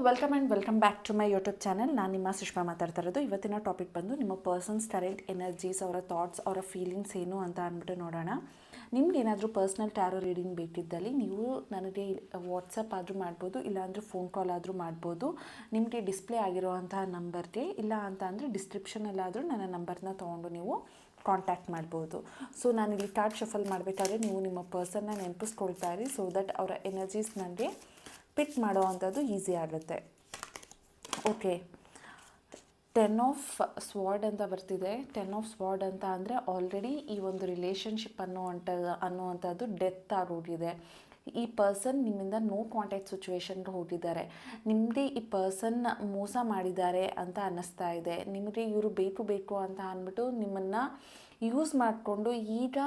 Welcome and welcome back to my YouTube channel. ನಾನು ನಿಮ್ಮ ಸುಷ್ಮಾ ಮಾತಾಡ್ತಾ ಇರೋದು. ಇವತ್ತಿನ ಟಾಪಿಕ್ ಬಂದು ನಿಮ್ಮ ಪರ್ಸನ್ಸ್ ಕರೆಂಟ್ ಎನರ್ಜೀಸ್, ಅವರ ಥಾಟ್ಸ್, ಅವರ ಫೀಲಿಂಗ್ಸ್ ಏನು ಅಂತ ಅಂದ್ಬಿಟ್ಟು ನೋಡೋಣ. ನಿಮ್ಗೆ ಏನಾದರೂ ಪರ್ಸ್ನಲ್ ಟ್ಯಾರೋ ರೀಡಿಂಗ್ ಬೇಕಿದ್ದಲ್ಲಿ ನೀವು ನನಗೆ ವಾಟ್ಸಪ್ ಆದರೂ ಮಾಡ್ಬೋದು, ಇಲ್ಲಾಂದರೆ ಫೋನ್ ಕಾಲ್ ಆದರೂ ಮಾಡ್ಬೋದು. ನಿಮಗೆ ಡಿಸ್ಪ್ಲೇ ಆಗಿರೋವಂತಹ ನಂಬರ್ಗೆ, ಇಲ್ಲ ಅಂತ ಅಂದರೆ ಡಿಸ್ಕ್ರಿಪ್ಷನಲ್ಲಾದರೂ ನನ್ನ ನಂಬರ್ನ ತೊಗೊಂಡು ನೀವು ಕಾಂಟ್ಯಾಕ್ಟ್ ಮಾಡ್ಬೋದು. ಸೊ ನಾನಿಲ್ಲಿ ಕಾರ್ಡ್ ಶಫಲ್ ಮಾಡಬೇಕಾದ್ರೆ ನೀವು ನಿಮ್ಮ ಪರ್ಸನ್ನ ನೆನಪಿಸ್ಕೊಳ್ತಾ ಇರಿ, ಸೊ ದಟ್ ಅವರ ಎನರ್ಜೀಸ್ ನನಗೆ ಪಿಕ್ ಮಾಡೋ ಅಂಥದ್ದು ಈಸಿ ಆಗುತ್ತೆ. ಓಕೆ, 10 ಆಫ್ ಸ್ವಾರ್ಡ್ ಅಂತ ಬರ್ತಿದೆ. 10 ಆಫ್ ಸ್ವಾರ್ಡ್ ಅಂತ ಅಂದರೆ ಆಲ್ರೆಡಿ ಈ ಒಂದು ರಿಲೇಷನ್ಶಿಪ್ ಅನ್ನುವಂಥದ್ದು ಡೆತ್ ಆಗೋಗಿದೆ. ಈ ಪರ್ಸನ್ ನಿಮ್ಮಿಂದ ನೋ ಕಾಂಟ್ಯಾಕ್ಟ್ ಸಿಚುವೇಶನ್ಗೆ ಹೋಗಿದ್ದಾರೆ. ನಿಮ್ಮದೇ ಈ ಪರ್ಸನ್ ಮೋಸ ಮಾಡಿದ್ದಾರೆ ಅಂತ ಅನ್ನಿಸ್ತಾ ಇದೆ. ನಿಮಗೆ ಇವರು ಬೇಕು ಅಂತ ಅಂದ್ಬಿಟ್ಟು ನಿಮ್ಮನ್ನು ಯೂಸ್ ಮಾಡಿಕೊಂಡು ಈಗ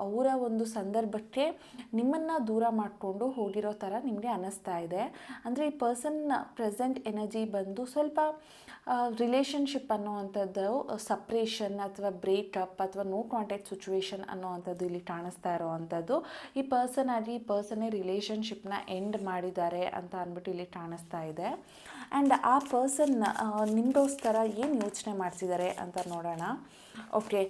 ಅವರ ಒಂದು ಸಂದರ್ಭಕ್ಕೆ ನಿಮ್ಮನ್ನು ದೂರ ಮಾಡಿಕೊಂಡು ಹೋಗಿರೋ ಥರ ನಿಮಗೆ ಅನ್ನಿಸ್ತಾ ಇದೆ. ಅಂದರೆ ಈ ಪರ್ಸನ್ ಪ್ರೆಸೆಂಟ್ ಎನರ್ಜಿ ಬಂದು ಸ್ವಲ್ಪ ರಿಲೇಷನ್ಶಿಪ್ ಅನ್ನೋವಂಥದ್ದು ಸಪ್ರೇಷನ್ ಅಥವಾ ಬ್ರೇಕಪ್ ಅಥವಾ ನೋ ಕಾಂಟ್ಯಾಕ್ಟ್ ಸಿಚುವೇಶನ್ ಅನ್ನೋವಂಥದ್ದು ಇಲ್ಲಿ ಕಾಣಿಸ್ತಾ ಇರೋವಂಥದ್ದು. ಈ ಪರ್ಸನ್ನೇ ರಿಲೇಷನ್ಶಿಪ್ನ ಎಂಡ್ ಮಾಡಿದ್ದಾರೆ ಅಂತ ಅಂದ್ಬಿಟ್ಟು ಇಲ್ಲಿ ಕಾಣಿಸ್ತಾ ಇದೆ. ಆ್ಯಂಡ್ ಆ ಪರ್ಸನ್ ನಿಮಗೋಸ್ಕರ ಏನು ಯೋಚನೆ ಮಾಡ್ತಿದ್ದಾರೆ ಅಂತ ನೋಡೋಣ. ಓಕೆ,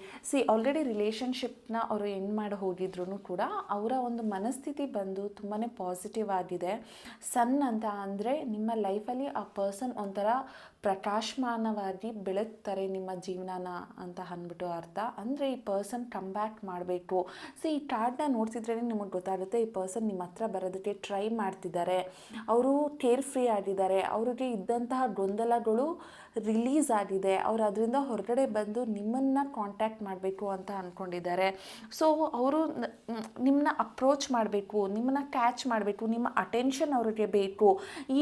ಆಲ್ರೆಡಿ ರಿಲೇಷನ್ಶಿಪ್ನ ಅವರು ಎಂಡ್ ಮಾಡಿ ಹೋಗಿದ್ರು ಕೂಡ ಅವರ ಒಂದು ಮನಸ್ಥಿತಿ ಬಂದು ತುಂಬಾ ಪಾಸಿಟಿವ್ ಆಗಿದೆ. ಸನ್ ಅಂತ ಅಂದರೆ ನಿಮ್ಮ ಲೈಫಲ್ಲಿ ಆ ಪರ್ಸನ್ ಒಂಥರ ಪ್ರಕಾಶಮಾನವಾಗಿ ಬೆಳಗ್ತಾರೆ ನಿಮ್ಮ ಜೀವನನ ಅಂತ ಅಂದ್ಬಿಟ್ಟು ಅರ್ಥ. ಅಂದರೆ ಈ ಪರ್ಸನ್ ಕಮ್ ಬ್ಯಾಕ್ ಮಾಡಬೇಕು. ಈ ಕಾರ್ಡ್ನ ನೋಡ್ತಿದ್ರೇ ನಿಮಗೆ ಗೊತ್ತಾಗುತ್ತೆ ಈ ಪರ್ಸನ್ ನಿಮ್ಮ ಹತ್ರ ಬರೋದಕ್ಕೆ ಟ್ರೈ ಮಾಡ್ತಿದ್ದಾರೆ. ಅವರು ಕೇರ್ ಫ್ರೀ ಆಗಿದ್ದಾರೆ. ಅವರಿಗೆ ಇದ್ದಂತಹ ಗೊಂದಲಗಳು ರಿಲೀಸ್ ಆಗಿದೆ. ಅವರು ಅದರಿಂದ ಹೊರಗಡೆ ಬಂದು ನಿಮ್ಮನ್ನು ಕಾಂಟ್ಯಾಕ್ಟ್ ಮಾಡಬೇಕು ಅಂತ ಅಂದ್ಕೊಂಡಿದ್ದಾರೆ. ಸೊ ಅವರು ನಿಮ್ಮನ್ನ ಅಪ್ರೋಚ್ ಮಾಡಬೇಕು, ನಿಮ್ಮನ್ನು ಕ್ಯಾಚ್ ಮಾಡಬೇಕು, ನಿಮ್ಮ ಅಟೆನ್ಷನ್ ಅವರಿಗೆ ಬೇಕು.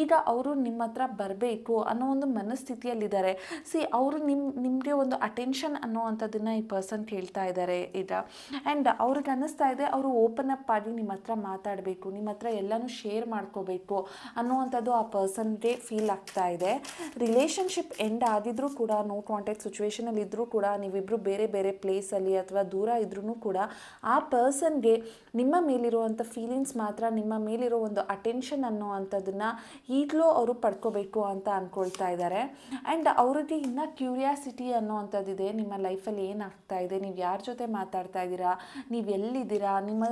ಈಗ ಅವರು ನಿಮ್ಮ ಹತ್ರ ಬರಬೇಕು ಅನ್ನೋ ಒಂದು ಮನಸ್ಥಿತಿಯಲ್ಲಿದ್ದಾರೆ. ಅವರು ನಿಮಗೆ ಒಂದು ಅಟೆನ್ಷನ್ ಅನ್ನೋವಂಥದ್ದನ್ನು ಈ ಪರ್ಸನ್ ಕೇಳ್ತಾ ಇದ್ದಾರೆ ಈಗ. ಆ್ಯಂಡ್ ಅವ್ರಿಗೆ ಅನ್ನಿಸ್ತಾ ಇದೆ ಅವರು ಓಪನ್ ಅಪ್ ಆಗಿ ನಿಮ್ಮ ಹತ್ರ ಮಾತಾಡಬೇಕು, ನಿಮ್ಮ ಹತ್ರ ಎಲ್ಲನೂ ಶೇರ್ ಮಾಡ್ಕೋಬೇಕು ಅನ್ನೋವಂಥದ್ದು ಆ ಪರ್ಸನ್ಗೆ ಫೀಲ್ ಆಗ್ತಾ ಇದೆ. ರಿಲೇಷನ್ಶಿಪ್ ಎಂಡ್ ಆಗಿದ್ರೂ ಕೂಡ, ನೋ ಕಾಂಟ್ಯಾಕ್ಟ್ ಸಿಚುವೇಶನಲ್ಲಿ ಇದ್ದರೂ ಕೂಡ, ನೀವಿಬ್ಬರು ಬೇರೆ ಬೇರೆ ಪ್ಲೇಸಲ್ಲಿ ಅಥವಾ ದೂರ ಇದ್ರೂ ಕೂಡ ಆ ಪರ್ಸನ್ಗೆ ನಿಮ್ಮ ಮೇಲಿರುವಂಥ ಫೀಲಿಂಗ್ಸ್ ಮಾತ್ರ, ನಿಮ್ಮ ಮೇಲಿರೋ ಒಂದು ಅಟೆನ್ಷನ್ ಅನ್ನೋವಂಥದ್ದನ್ನು ಈಗಲೂ ಅವರು ಪಡ್ಕೋಬೇಕು ಅಂತ ಅಂದ್ಕೊಳ್ತಾ ಇದ್ದಾರೆ. ಆ್ಯಂಡ್ ಅವ್ರಿಗೆ ಇನ್ನೂ ಕ್ಯೂರಿಯಾಸಿಟಿ ಅನ್ನೋವಂಥದ್ದಿದೆ. ನಿಮ್ಮ ಲೈಫಲ್ಲಿ ಏನಾಗ್ತಾ ಇದೆ, ನೀವು ಯಾರ ಜೊತೆ ಮಾತಾಡ್ತಾ ಇದ್ದೀರಾ, ನೀವು ಎಲ್ಲಿದ್ದೀರಾ, ನಿಮ್ಮ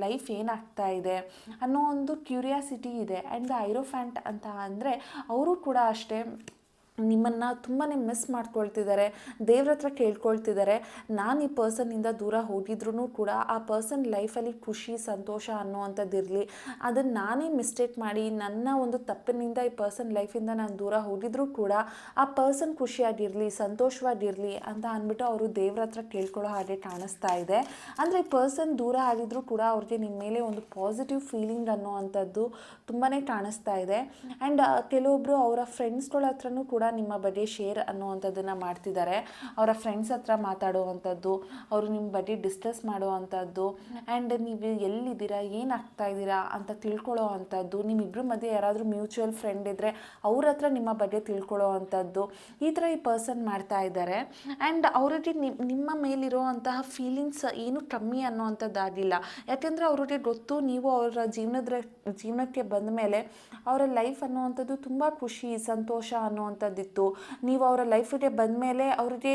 ಲೈಫ್ ಏನಾಗ್ತಾ ಇದೆ ಅನ್ನೋ ಒಂದು ಕ್ಯೂರಿಯಾಸಿಟಿ ಇದೆ. ಆ್ಯಂಡ್ ಐರೋಫ್ಯಾಂಟ್ ಅಂತ ಅಂದರೆ ಅವರು ಕೂಡ ಅಷ್ಟೇ ನಿಮ್ಮನ್ನು ತುಂಬಾ ಮಿಸ್ ಮಾಡ್ಕೊಳ್ತಿದ್ದಾರೆ. ದೇವ್ರ ಹತ್ರ ಕೇಳ್ಕೊಳ್ತಿದ್ದಾರೆ, ನಾನು ಈ ಪರ್ಸನ್ನಿಂದ ದೂರ ಹೋಗಿದ್ರೂ ಕೂಡ ಆ ಪರ್ಸನ್ ಲೈಫಲ್ಲಿ ಖುಷಿ ಸಂತೋಷ ಅನ್ನೋವಂಥದ್ದು ಇರಲಿ. ಅದನ್ನು ನಾನೇ ಮಿಸ್ಟೇಕ್ ಮಾಡಿ ನನ್ನ ಒಂದು ತಪ್ಪಿನಿಂದ ಈ ಪರ್ಸನ್ ಲೈಫಿಂದ ನಾನು ದೂರ ಹೋಗಿದ್ರೂ ಕೂಡ ಆ ಪರ್ಸನ್ ಖುಷಿಯಾಗಿರಲಿ, ಸಂತೋಷವಾಗಿರಲಿ ಅಂತ ಅಂದ್ಬಿಟ್ಟು ಅವರು ದೇವ್ರ ಹತ್ರ ಕೇಳ್ಕೊಳ್ಳೋ ಹಾಗೆ ಕಾಣಿಸ್ತಾ ಇದೆ. ಅಂದರೆ ಈ ಪರ್ಸನ್ ದೂರ ಆಗಿದ್ರೂ ಕೂಡ ಅವ್ರಿಗೆ ನಿಮ್ಮ ಮೇಲೆ ಒಂದು ಪಾಸಿಟಿವ್ ಫೀಲಿಂಗ್ ಅನ್ನೋವಂಥದ್ದು ತುಂಬಾ ಕಾಣಿಸ್ತಾ ಇದೆ. ಆ್ಯಂಡ್ ಕೆಲವೊಬ್ಬರು ಅವರ ಫ್ರೆಂಡ್ಸ್ಗಳ ಹತ್ರನೂ ಕೂಡ ನಿಮ್ಮ ಬಗ್ಗೆ ಶೇರ್ ಅನ್ನುವಂಥದ್ದನ್ನು ಮಾಡ್ತಿದ್ದಾರೆ. ಅವರ ಫ್ರೆಂಡ್ಸ್ ಹತ್ರ ಮಾತಾಡುವಂಥದ್ದು, ಅವರು ನಿಮ್ಮ ಬಗ್ಗೆ ಡಿಸ್ಕಸ್ ಮಾಡುವಂಥದ್ದು, ಆ್ಯಂಡ್ ನೀವು ಎಲ್ಲಿದ್ದೀರಾ, ಏನಾಗ್ತಾ ಇದ್ದೀರಾ ಅಂತ ತಿಳ್ಕೊಳ್ಳೋ ಅಂಥದ್ದು. ನಿಮ್ಮಿಬ್ಬರ ಮಧ್ಯೆ ಯಾರಾದರೂ ಮ್ಯೂಚುವಲ್ ಫ್ರೆಂಡ್ ಇದ್ದರೆ ಅವ್ರ ಹತ್ರ ನಿಮ್ಮ ಬಗ್ಗೆ ತಿಳ್ಕೊಳ್ಳೋ ಅಂಥದ್ದು, ಈ ಥರ ಈ ಪರ್ಸನ್ ಮಾಡ್ತಾ ಇದ್ದಾರೆ. ಆ್ಯಂಡ್ ಅವರಿಗೆ ನಿಮ್ಮ ಮೇಲಿರುವಂತಹ ಫೀಲಿಂಗ್ಸ್ ಏನು ಕಮ್ಮಿ ಅನ್ನೋವಂಥದ್ದಾಗಿಲ್ಲ. ಯಾಕೆಂದರೆ ಅವ್ರಿಗೆ ಗೊತ್ತು ನೀವು ಅವರ ಜೀವನಕ್ಕೆ ಬಂದ ಮೇಲೆ ಅವರ ಲೈಫ್ ಅನ್ನುವಂಥದ್ದು ತುಂಬ ಖುಷಿ ಸಂತೋಷ ಅನ್ನುವಂಥದ್ದಿತ್ತು. ನೀವು ಅವರ ಲೈಫಿಗೆ ಬಂದ ಮೇಲೆ ಅವರಿಗೆ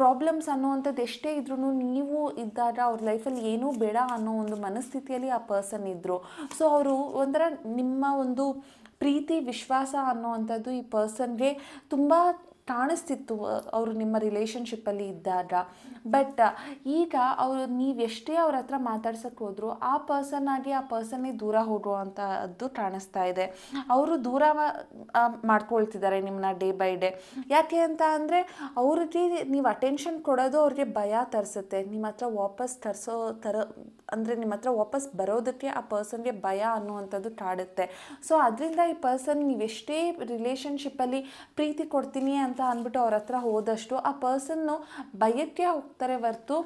ಪ್ರಾಬ್ಲಮ್ಸ್ ಅನ್ನುವಂಥದ್ದು ಎಷ್ಟೇ ಇದ್ರೂ ನೀವು ಇದ್ದಾಗ ಅವ್ರ ಲೈಫಲ್ಲಿ ಏನೂ ಬೇಡ ಅನ್ನೋ ಒಂದು ಮನಸ್ಥಿತಿಯಲ್ಲಿ ಆ ಪರ್ಸನ್ ಇದ್ದರು. ಸೊ ಅವರು ಒಂಥರ ನಿಮ್ಮ ಒಂದು ಪ್ರೀತಿ ವಿಶ್ವಾಸ ಅನ್ನುವಂಥದ್ದು ಈ ಪರ್ಸನ್ಗೆ ತುಂಬ ಕಾಣಿಸ್ತಿತ್ತು ಅವರು ನಿಮ್ಮ ರಿಲೇಷನ್ಶಿಪ್ಪಲ್ಲಿ ಇದ್ದಾಗ. ಬಟ್ ಈಗ ಅವರು ನೀವೆಷ್ಟೇ ಅವ್ರ ಹತ್ರ ಮಾತಾಡ್ಸೋಕ್ಕೆ ಹೋದ್ರು ಆ ಪರ್ಸನ್ನೇ ದೂರ ಹೋಗುವಂಥದ್ದು ಕಾಣಿಸ್ತಾ ಇದೆ. ಅವರು ದೂರ ಮಾಡ್ಕೊಳ್ತಿದ್ದಾರೆ ನಿಮ್ಮನ್ನ ಡೇ ಬೈ ಡೇ. ಯಾಕೆ ಅಂತ ಅಂದರೆ ಅವ್ರಿಗೆ ನೀವು ಅಟೆನ್ಷನ್ ಕೊಡೋದು ಅವ್ರಿಗೆ ಭಯ ತರಿಸುತ್ತೆ. ನಿಮ್ಮ ಹತ್ರ ವಾಪಸ್ ನಿಮ್ಮ ಹತ್ರ ವಾಪಸ್ ಬರೋದಕ್ಕೆ ಆ ಪರ್ಸನ್ಗೆ ಭಯ ಅನ್ನುವಂಥದ್ದು ಕಾಡುತ್ತೆ. ಸೊ ಅದರಿಂದ ಈ ಪರ್ಸನ್ ನೀವೆಷ್ಟೇ ರಿಲೇಷನ್ಶಿಪ್ಪಲ್ಲಿ ಪ್ರೀತಿ ಕೊಡ್ತೀನಿ ಅಂತ ಅಂದ್ಬಿಟ್ಟು ಅವ್ರ ಹತ್ರ ಹೋದಷ್ಟು ಆ ಪರ್ಸನ್ನು ಭಯಕ್ಕೆ ಹೋಗ್ತಾರೆ ಹೊರತು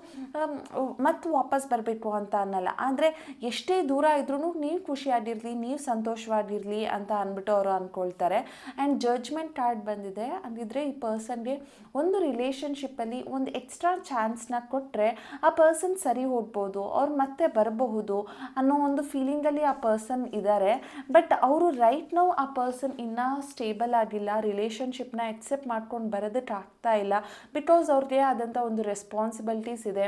ಮತ್ತು ವಾಪಸ್ ಬರಬೇಕು ಅಂತ ಅನ್ನಲ್ಲ. ಆದರೆ ಎಷ್ಟೇ ದೂರ ಇದ್ರೂ ನೀವು ಖುಷಿಯಾಗಿರಲಿ, ನೀವು ಸಂತೋಷವಾಗಿರಲಿ ಅಂತ ಅಂದ್ಬಿಟ್ಟು ಅವರು ಅಂದ್ಕೊಳ್ತಾರೆ. ಆ್ಯಂಡ್ ಜಡ್ಜ್ಮೆಂಟ್ ಕಾರ್ಡ್ ಬಂದಿದೆ. ಹಂಗಿದ್ರೆ ಈ ಪರ್ಸನ್ಗೆ ಒಂದು ರಿಲೇಷನ್ಶಿಪ್ಪಲ್ಲಿ ಒಂದು ಎಕ್ಸ್ಟ್ರಾ ಚಾನ್ಸ್ನ ಕೊಟ್ಟರೆ ಆ ಪರ್ಸನ್ ಸರಿ ಹೋಗ್ಬೋದು. ಅವ್ರು ಮತ್ತೆ ಮತ್ತೆ ಬರಬಹುದು ಅನ್ನೋ ಒಂದು ಫೀಲಿಂಗಲ್ಲಿ ಆ ಪರ್ಸನ್ ಇದ್ದಾರೆ. ಬಟ್ ಅವರು ರೈಟ್ ನೌ ಆ ಪರ್ಸನ್ ಇನ್ನೂ ಸ್ಟೇಬಲ್ ಆಗಿಲ್ಲ, ರಿಲೇಷನ್ಶಿಪ್ನ ಎಕ್ಸೆಪ್ಟ್ ಮಾಡ್ಕೊಂಡು ಬರೋದಕ್ಕೆ ಆಗ್ತಾ ಇಲ್ಲ. ಬಿಕಾಸ್ ಅವ್ರಿಗೆ ಆದಂಥ ಒಂದು ರೆಸ್ಪಾನ್ಸಿಬಿಲಿಟೀಸ್ ಇದೆ.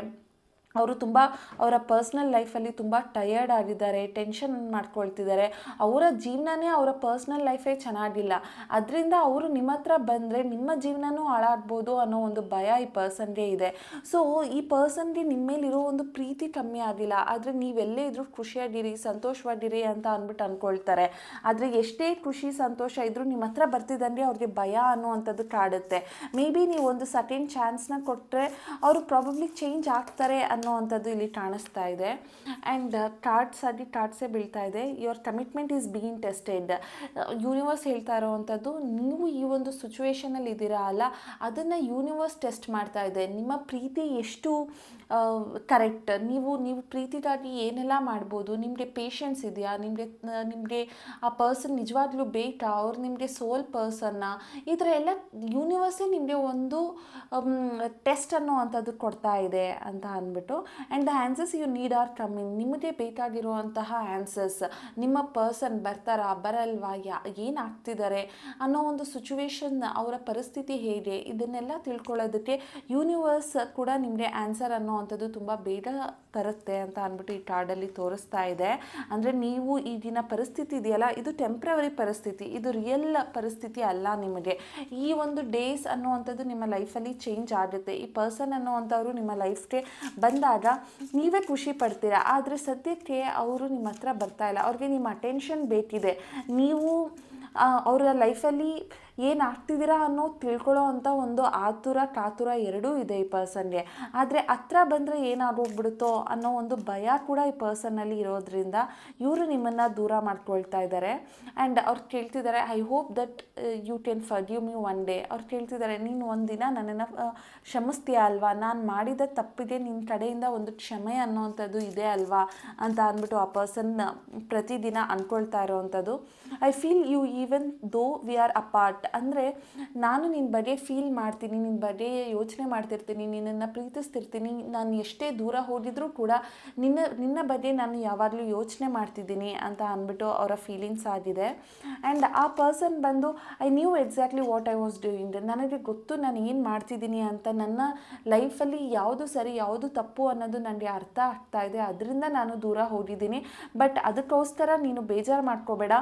ಅವರು ತುಂಬ ಅವರ ಪರ್ಸ್ನಲ್ ಲೈಫಲ್ಲಿ ತುಂಬ ಟಯರ್ಡ್ ಆಗಿದ್ದಾರೆ, ಟೆನ್ಷನ್ ಮಾಡ್ಕೊಳ್ತಿದ್ದಾರೆ. ಅವರ ಜೀವನನೇ ಅವರ ಪರ್ಸ್ನಲ್ ಲೈಫೇ ಚೆನ್ನಾಗಿಲ್ಲ. ಅದರಿಂದ ಅವರು ನಿಮ್ಮ ಹತ್ರ ಬಂದರೆ ನಿಮ್ಮ ಜೀವನನೂ ಹಾಳಾಗ್ಬೋದು ಅನ್ನೋ ಒಂದು ಭಯ ಈ ಪರ್ಸನ್ಗೆ ಇದೆ. ಸೊ ಈ ಪರ್ಸನ್ಗೆ ನಿಮ್ಮ ಮೇಲಿರೋ ಒಂದು ಪ್ರೀತಿ ಕಮ್ಮಿ ಆಗಿಲ್ಲ, ಆದರೆ ನೀವೆಲ್ಲೇ ಇದ್ರೂ ಖುಷಿಯಾಗಿರಿ, ಸಂತೋಷವಾಗಿರಿ ಅಂತ ಅಂದ್ಬಿಟ್ಟು ಅಂದ್ಕೊಳ್ತಾರೆ. ಆದರೆ ಎಷ್ಟೇ ಖುಷಿ ಸಂತೋಷ ಇದ್ದರೂ ನಿಮ್ಮ ಹತ್ರ ಬರ್ತಿದ್ದಂಗೆ ಅವ್ರಿಗೆ ಭಯ ಅನ್ನುವಂಥದ್ದು ಕಾಡುತ್ತೆ. ಮೇ ಬಿ ನೀವು ಒಂದು ಸೆಕೆಂಡ್ ಚಾನ್ಸ್ನ ಕೊಟ್ಟರೆ ಅವರು ಪ್ರಾಬಬ್ಲಿ ಚೇಂಜ್ ಆಗ್ತಾರೆ ಅನ್ನೋವಂಥದ್ದು ಇಲ್ಲಿ ಕಾಣಿಸ್ತಾ ಇದೆ. ಆ್ಯಂಡ್ ಕಾರ್ಡ್ಸೇ ಬೀಳ್ತಾ ಇದೆ. Your commitment is being tested. Universe ಹೇಳ್ತಾ ಇರೋವಂಥದ್ದು, ನೀವು ಈ ಒಂದು ಸಿಚುವೇಷನಲ್ಲಿ ಇದ್ದೀರಾ ಅಲ್ಲ, ಅದನ್ನು ಯೂನಿವರ್ಸ್ ಟೆಸ್ಟ್ ಮಾಡ್ತಾ ಇದೆ. ನಿಮ್ಮ ಪ್ರೀತಿ ಎಷ್ಟು ಕರೆಕ್ಟ್, ನೀವು ಪ್ರೀತಿಗಾಗಿ ಏನೆಲ್ಲ ಮಾಡ್ಬೋದು, ನಿಮಗೆ ಪೇಷನ್ಸ್ ಇದೆಯಾ, ನಿಮಗೆ ಆ ಪರ್ಸನ್ ನಿಜವಾಗ್ಲೂ ಬೇಕಾ, ಅವ್ರು ನಿಮಗೆ ಸೋಲ್ ಪರ್ಸನ್ನ, ಈ ಥರ ಎಲ್ಲ ಯೂನಿವರ್ಸೇ ನಿಮಗೆ ಒಂದು ಟೆಸ್ಟ್ ಅನ್ನೋವಂಥದ್ದು ಕೊಡ್ತಾ ಇದೆ ಅಂತ ಅಂದ್ಬಿಟ್ಟು. And the answers you need are coming. ನಿಮಗೆ ಬೇಕಾಗಿರುವಂತಹ ಆನ್ಸರ್ಸ್, ನಿಮ್ಮ ಪರ್ಸನ್ ಬರ್ತಾರಾ ಬರಲ್ವಾ, ಏನಾಗ್ತಿದ್ದಾರೆ ಅನ್ನೋ ಒಂದು ಸಿಚುವೇಶನ್, ಅವರ ಪರಿಸ್ಥಿತಿ ಹೇಗೆ, ಇದನ್ನೆಲ್ಲ ತಿಳ್ಕೊಳ್ಳೋದಕ್ಕೆ ಯೂನಿವರ್ಸ್ ಕೂಡ ನಿಮಗೆ ಆನ್ಸರ್ ಅನ್ನೋವಂಥದ್ದು ತುಂಬ ಬೇಗ ತರುತ್ತೆ ಅಂತ ಅಂದ್ಬಿಟ್ಟು ಈ ಕಾರ್ಡಲ್ಲಿ ತೋರಿಸ್ತಾ ಇದೆ. ಅಂದರೆ ನೀವು ಈಗಿನ ಪರಿಸ್ಥಿತಿ ಇದೆಯಲ್ಲ, ಇದು ಟೆಂಪ್ರವರಿ ಪರಿಸ್ಥಿತಿ, ಇದು ರಿಯಲ್ ಪರಿಸ್ಥಿತಿ ಅಲ್ಲ. ನಿಮಗೆ ಈ ಒಂದು ಡೇಸ್ ಅನ್ನುವಂಥದ್ದು ನಿಮ್ಮ ಲೈಫಲ್ಲಿ ಚೇಂಜ್ ಆಗುತ್ತೆ. ಈ ಪರ್ಸನ್ ಅನ್ನುವಂಥವ್ರು ನಿಮ್ಮ ಲೈಫ್ಗೆ ಬಂದಾಗ ನೀವೇ ಖುಷಿ ಪಡ್ತೀರಾ. ಆದರೆ ಸದ್ಯಕ್ಕೆ ಅವರು ನಿಮ್ಮ ಹತ್ರ ಬರ್ತಾ ಇಲ್ಲ. ಅವ್ರಿಗೆ ನಿಮ್ಮ ಅಟೆನ್ಷನ್ ಬೇಕಿದೆ. ನೀವು ಅವರ ಲೈಫಲ್ಲಿ ಏನಾಗ್ತಿದ್ದೀರಾ ಅನ್ನೋ ತಿಳ್ಕೊಳ್ಳೋ ಅಂಥ ಒಂದು ಕಾತುರ ಎರಡೂ ಇದೆ ಈ ಪರ್ಸನ್ಗೆ. ಆದರೆ ಹತ್ರ ಬಂದರೆ ಏನಾಗೋಗ್ಬಿಡುತ್ತೋ ಅನ್ನೋ ಒಂದು ಭಯ ಕೂಡ ಈ ಪರ್ಸನ್ನಲ್ಲಿ ಇರೋದ್ರಿಂದ ಇವರು ನಿಮ್ಮನ್ನು ದೂರ ಮಾಡ್ಕೊಳ್ತಾ ಇದ್ದಾರೆ. ಆ್ಯಂಡ್ ಅವ್ರು ಕೇಳ್ತಿದ್ದಾರೆ, I hope that you can forgive me one day. ಅವ್ರು ಕೇಳ್ತಿದ್ದಾರೆ, ನೀನು ಒಂದಿನ ನನ್ನನ್ನು ಕ್ಷಮಿಸ್ತೀಯ ಅಲ್ವಾ, ನಾನು ಮಾಡಿದ ತಪ್ಪಿಗೆ ನಿನ್ನ ಕಡೆಯಿಂದ ಒಂದು ಕ್ಷಮೆ ಅನ್ನೋವಂಥದ್ದು ಇದೆ ಅಲ್ವಾ ಅಂತ ಅಂದ್ಬಿಟ್ಟು ಆ ಪರ್ಸನ್ ಪ್ರತಿದಿನ ಅಂದ್ಕೊಳ್ತಾ ಇರೋವಂಥದ್ದು. I feel you even though we are apart. ಅಂದರೆ ನಾನು ನಿನ್ನ ಬಗ್ಗೆ ಫೀಲ್ ಮಾಡ್ತೀನಿ, ನಿನ್ನ ಬಗ್ಗೆ ಯೋಚನೆ ಮಾಡ್ತಿರ್ತೀನಿ, ನಿನ್ನನ್ನು ಪ್ರೀತಿಸ್ತಿರ್ತೀನಿ. ನಾನು ಎಷ್ಟೇ ದೂರ ಹೋಗಿದ್ರೂ ಕೂಡ ನಿನ್ನ ಬಗ್ಗೆ ನಾನು ಯಾವಾಗಲೂ ಯೋಚನೆ ಮಾಡ್ತಿದ್ದೀನಿ ಅಂತ ಅಂದ್ಬಿಟ್ಟು ಅವರ ಫೀಲಿಂಗ್ಸ್ ಆಗಿದೆ. ಆ್ಯಂಡ್ ಆ ಪರ್ಸನ್ ಬಂದು, I knew exactly what I was doing. ನನಗೆ ಗೊತ್ತು ನಾನು ಏನು ಮಾಡ್ತಿದ್ದೀನಿ ಅಂತ, ನನ್ನ ಲೈಫಲ್ಲಿ ಯಾವುದು ಸರಿ ಯಾವುದು ತಪ್ಪು ಅನ್ನೋದು ನನಗೆ ಅರ್ಥ ಆಗ್ತಾ ಇದೆ, ಅದರಿಂದ ನಾನು ದೂರ ಹೋಗಿದ್ದೀನಿ. ಬಟ್ ಅದಕ್ಕೋಸ್ಕರ ನೀನು ಬೇಜಾರು ಮಾಡ್ಕೋಬೇಡ,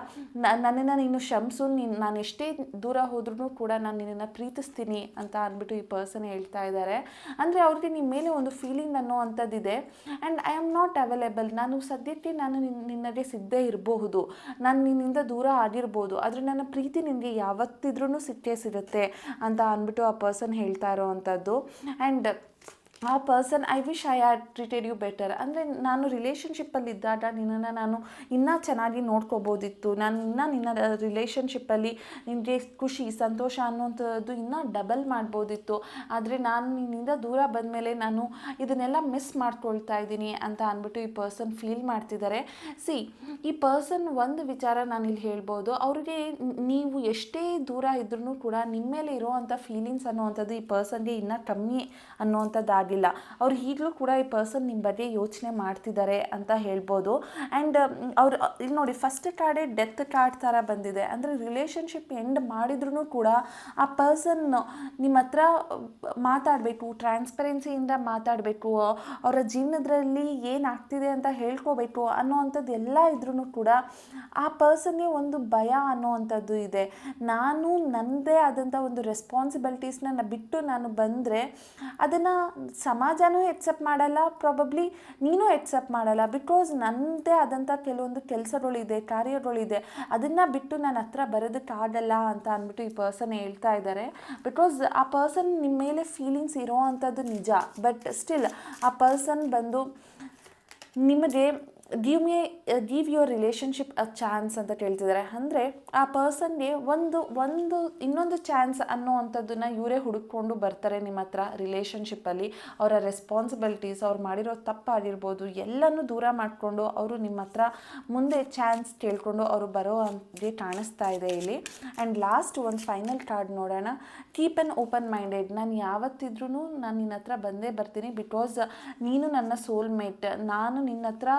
ನನ್ನನ್ನು ನೀನು ಕ್ಷಮಿಸು, ನಾನು ಎಷ್ಟೇ ದೂರ ಹೋದ್ರೂ ಕೂಡ ನಾನು ನಿನ್ನನ್ನು ಪ್ರೀತಿಸ್ತೀನಿ ಅಂತ ಅಂದ್ಬಿಟ್ಟು ಈ ಪರ್ಸನ್ ಹೇಳ್ತಾ ಇದ್ದಾರೆ. ಅಂದರೆ ಅವ್ರಿಗೆ ನಿಮ್ಮ ಮೇಲೆ ಒಂದು ಫೀಲಿಂಗ್ ಅನ್ನೋ ಅಂಥದ್ದಿದೆ. And I am not available. ನಾನು ಸದ್ಯಕ್ಕೆ ನಿನ್ನಗೆ ಸಿದ್ಧೇ ಇರಬಹುದು, ನಾನು ನಿನ್ನಿಂದ ದೂರ ಆಗಿರ್ಬೋದು, ಆದರೆ ನನ್ನ ಪ್ರೀತಿ ನಿನಗೆ ಯಾವತ್ತಿದ್ರೂ ಸಿಕ್ಕೇ ಸಿಗುತ್ತೆ ಅಂತ ಅಂದ್ಬಿಟ್ಟು ಆ ಪರ್ಸನ್ ಹೇಳ್ತಾ ಇರೋವಂಥದ್ದು. ಆ್ಯಂಡ್ ಆ person, I wish I had treated you better. ಅಂದರೆ ನಾನು ರಿಲೇಷನ್ಶಿಪ್ಪಲ್ಲಿದ್ದಾಗ ನಿನ್ನನ್ನು ನಾನು ಇನ್ನೂ ಚೆನ್ನಾಗಿ ನೋಡ್ಕೋಬೋದಿತ್ತು, ನಾನು ನಿನ್ನ ರಿಲೇಷನ್ಶಿಪ್ಪಲ್ಲಿ ನಿನಗೆ ಖುಷಿ ಸಂತೋಷ ಅನ್ನೋಂಥದ್ದು ಇನ್ನೂ ಡಬಲ್ ಮಾಡ್ಬೋದಿತ್ತು. ಆದರೆ ನಾನು ನಿನ್ನಿಂದ ದೂರ ಬಂದಮೇಲೆ ನಾನು ಇದನ್ನೆಲ್ಲ ಮಿಸ್ ಮಾಡ್ಕೊಳ್ತಾ ಇದ್ದೀನಿ ಅಂತ ಅಂದ್ಬಿಟ್ಟು ಈ ಪರ್ಸನ್ ಫೀಲ್ ಮಾಡ್ತಿದ್ದಾರೆ. ಈ ಪರ್ಸನ್ ಒಂದು ವಿಚಾರ ನಾನಿಲ್ಲಿ ಹೇಳ್ಬೋದು, ಅವ್ರಿಗೆ ನೀವು ಎಷ್ಟೇ ದೂರ ಇದ್ರೂ ಕೂಡ ನಿಮ್ಮ ಮೇಲೆ ಇರೋವಂಥ ಫೀಲಿಂಗ್ಸ್ ಅನ್ನೋವಂಥದ್ದು ಈ ಪರ್ಸನ್ಗೆ ಇನ್ನೂ ಕಮ್ಮಿ ಅನ್ನೋವಂಥದ್ದಾಗಿ ಅವ್ರು ಈಗಲೂ ಕೂಡ ಈ ಪರ್ಸನ್ ನಿಮ್ಮ ಬಗ್ಗೆ ಯೋಚನೆ ಮಾಡ್ತಿದ್ದಾರೆ ಅಂತ ಹೇಳ್ಬೋದು. ಆ್ಯಂಡ್ ಅವ್ರು ಇಲ್ಲಿ ನೋಡಿ, ಫಸ್ಟ್ ಕಾರ್ಡೇ ಡೆತ್ ಕಾರ್ಡ್ ಥರ ಬಂದಿದೆ. ಅಂದರೆ ರಿಲೇಷನ್ಶಿಪ್ ಎಂಡ್ ಮಾಡಿದ್ರೂ ಕೂಡ ಆ ಪರ್ಸನ್ ನಿಮ್ಮ ಹತ್ರ ಮಾತಾಡಬೇಕು, ಟ್ರಾನ್ಸ್ಪರೆನ್ಸಿಯಿಂದ ಮಾತಾಡಬೇಕು, ಅವರ ಜೀವನದಲ್ಲಿ ಏನಾಗ್ತಿದೆ ಅಂತ ಹೇಳ್ಕೋಬೇಕು ಅನ್ನೋವಂಥದ್ದು ಎಲ್ಲ ಇದ್ರೂ ಕೂಡ ಆ ಪರ್ಸನ್ಗೆ ಒಂದು ಭಯ ಅನ್ನೋವಂಥದ್ದು ಇದೆ. ನಾನು ನನ್ನದೇ ಆದಂಥ ಒಂದು ರೆಸ್ಪಾನ್ಸಿಬಿಲಿಟೀಸ್ನ ಬಿಟ್ಟು ನಾನು ಬಂದರೆ ಅದನ್ನು ಸಮಾಜನೂ ಎಕ್ಸೆಪ್ಟ್ ಮಾಡಲ್ಲ, ಪ್ರಾಬಬ್ಲಿ ನೀನು ಎಕ್ಸೆಪ್ಟ್ ಮಾಡಲ್ಲ. ಬಿಕಾಸ್ ನನ್ನದೇ ಆದಂಥ ಕೆಲವೊಂದು ಕೆಲಸಗಳಿದೆ, ಕಾರ್ಯಗಳಿದೆ, ಅದನ್ನು ಬಿಟ್ಟು ನನ್ನ ಹತ್ರ ಬರೋದಕ್ಕಾಗಲ್ಲ ಅಂತ ಅಂದ್ಬಿಟ್ಟು ಈ ಪರ್ಸನ್ ಹೇಳ್ತಾ ಇದ್ದಾರೆ. ಬಿಕಾಸ್ ಆ ಪರ್ಸನ್ ನಿಮ್ಮ ಮೇಲೆ ಫೀಲಿಂಗ್ಸ್ ಇರೋ ಅಂಥದ್ದು ನಿಜ, ಬಟ್ ಸ್ಟಿಲ್ ಆ ಪರ್ಸನ್ ಬಂದು ನಿಮಗೆ give your relationship a chance ಅಂತ ಕೇಳ್ತಿದ್ದಾರೆ. ಅಂದರೆ ಆ ಪರ್ಸನ್ಗೆ ಒಂದು ಇನ್ನೊಂದು ಚಾನ್ಸ್ ಅನ್ನೋವಂಥದ್ದನ್ನು ಇವರೇ ಹುಡುಕೊಂಡು ಬರ್ತಾರೆ ನಿಮ್ಮ ಹತ್ರ. ರಿಲೇಷನ್ಶಿಪ್ಪಲ್ಲಿ ಅವರ ರೆಸ್ಪಾನ್ಸಿಬಿಲಿಟೀಸ್, ಅವ್ರು ಮಾಡಿರೋ ತಪ್ಪಾಗಿರ್ಬೋದು ಎಲ್ಲನೂ ದೂರ ಮಾಡಿಕೊಂಡು ಅವರು ನಿಮ್ಮ ಹತ್ರ ಮುಂದೆ ಚಾನ್ಸ್ ಕೇಳಿಕೊಂಡು ಅವರು ಬರೋ ಹಾಗೆ ಕಾಣಿಸ್ತಾ ಇದೆ ಇಲ್ಲಿ. ಆ್ಯಂಡ್ ಲಾಸ್ಟ್ ಒಂದು ಫೈನಲ್ ಕಾರ್ಡ್ ನೋಡೋಣ. Keep on open minded. ನಾನು ಯಾವತ್ತಿದ್ರೂ ನಾನು ನಿನ್ನ ಹತ್ರ ಬಂದೇ ಬರ್ತೀನಿ, ಬಿಕಾಸ್ ನೀನು ನನ್ನ ಸೋಲ್ಮೇಟ್. ನಾನು ನಿನ್ನ ಹತ್ರ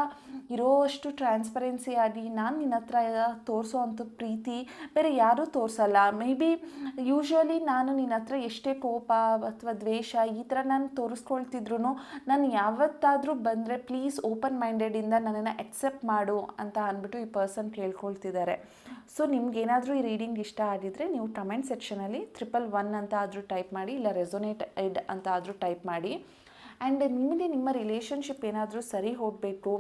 ಇರೋಷ್ಟು ಟ್ರಾನ್ಸ್ಪರೆನ್ಸಿ ಆಗಿ ನಾನು ನಿನ್ನ ಹತ್ರ ತೋರಿಸೋ ಅಂಥ ಪ್ರೀತಿ ಬೇರೆ ಯಾರೂ ತೋರಿಸಲ್ಲ. ಮೇ ಬಿ ಯೂಶ್ವಲಿ ನಾನು ನಿನ್ನ ಹತ್ರ ಎಷ್ಟೇ ಕೋಪ ಅಥವಾ ದ್ವೇಷ ಈ ಥರ ನಾನು ತೋರಿಸ್ಕೊಳ್ತಿದ್ರು ನಾನು ಯಾವತ್ತಾದರೂ ಬಂದರೆ ಪ್ಲೀಸ್ ಓಪನ್ ಮೈಂಡೆಡಿಂದ ನನ್ನನ್ನು ಎಕ್ಸೆಪ್ಟ್ ಮಾಡು ಅಂತ ಅಂದ್ಬಿಟ್ಟು ಈ ಪರ್ಸನ್ ಕೇಳ್ಕೊಳ್ತಿದ್ದಾರೆ. ಸೊ ನಿಮ್ಗೇನಾದರೂ ಈ ರೀಡಿಂಗ್ ಇಷ್ಟ ಆಗಿದ್ರೆ ನೀವು ಕಮೆಂಟ್ ಸೆಕ್ಷನಲ್ಲಿ 111 ಅಂತ ಆದರೂ ಟೈಪ್ ಮಾಡಿ, ಇಲ್ಲ ರೆಸೊನೇಟೆಡ್ ಅಂತ ಆದರೂ ಟೈಪ್ ಮಾಡಿ. ಆ್ಯಂಡ್ ನಿಮಗೆ ನಿಮ್ಮ ರಿಲೇಷನ್ಶಿಪ್ ಏನಾದರೂ ಸರಿ ಹೋಗಬೇಕು,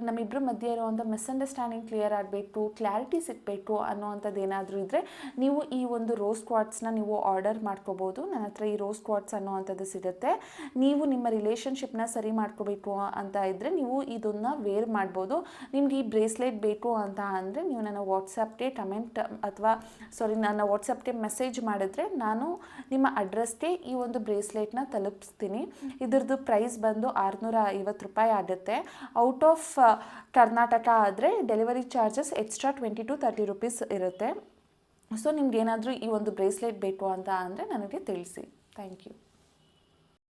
ನಮ್ಮಿಬ್ಬರ ಮಧ್ಯೆ ಇರೋವಂಥ ಮಿಸ್ಅಂಡರ್ಸ್ಟ್ಯಾಂಡಿಂಗ್ ಕ್ಲಿಯರ್ ಆಗಬೇಕು, ಕ್ಲಾರಿಟಿ ಸಿಗಬೇಕು ಅನ್ನೋವಂಥದ್ದು ಏನಾದರೂ ಇದ್ದರೆ ನೀವು ಈ ಒಂದು ರೋಸ್ ಕ್ವಾರ್ಟ್ಸ್ನ ನೀವು ಆರ್ಡರ್ ಮಾಡ್ಕೋಬೋದು. ನನ್ನ ಹತ್ರ ಈ ರೋಸ್ ಕ್ವಾರ್ಟ್ಸ್ ಅನ್ನೋವಂಥದ್ದು ಸಿಗುತ್ತೆ. ನೀವು ನಿಮ್ಮ ರಿಲೇಷನ್ಶಿಪ್ನ ಸರಿ ಮಾಡ್ಕೋಬೇಕು ಅಂತ ಇದ್ದರೆ ನೀವು ಇದನ್ನು ವೇರ್ ಮಾಡ್ಬೋದು. ನಿಮ್ಗೆ ಈ ಬ್ರೇಸ್ಲೆಟ್ ಬೇಕು ಅಂತ ಅಂದರೆ ನೀವು ನನ್ನ ವಾಟ್ಸಪ್ಗೆ ಕಮೆಂಟ್ ಅಥವಾ ನನ್ನ ವಾಟ್ಸಪ್ಗೆ ಮೆಸೇಜ್ ಮಾಡಿದ್ರೆ ನಾನು ನಿಮ್ಮ ಅಡ್ರೆಸ್ಗೆ ಈ ಒಂದು ಬ್ರೇಸ್ಲೆಟ್ನ ತಲುಪಿಸ್ತೀನಿ. ಇದ್ರದ್ದು ಪ್ರೈಸ್ ಬಂದು 650 ರೂಪಾಯಿ ಆಗುತ್ತೆ. ಔಟ್ ಆಫ್ ಕರ್ನಾಟಕ ಆದರೆ delivery charges extra 20 to 30 rupees ಇರುತ್ತೆ. ಸೊ ನಿಮ್ಗೇನಾದರೂ ಈ ಒಂದು ಬ್ರೇಸ್ಲೆಟ್ ಬೇಕು ಅಂತ ಅಂದರೆ ನನಗೆ ತಿಳಿಸಿ. Thank you.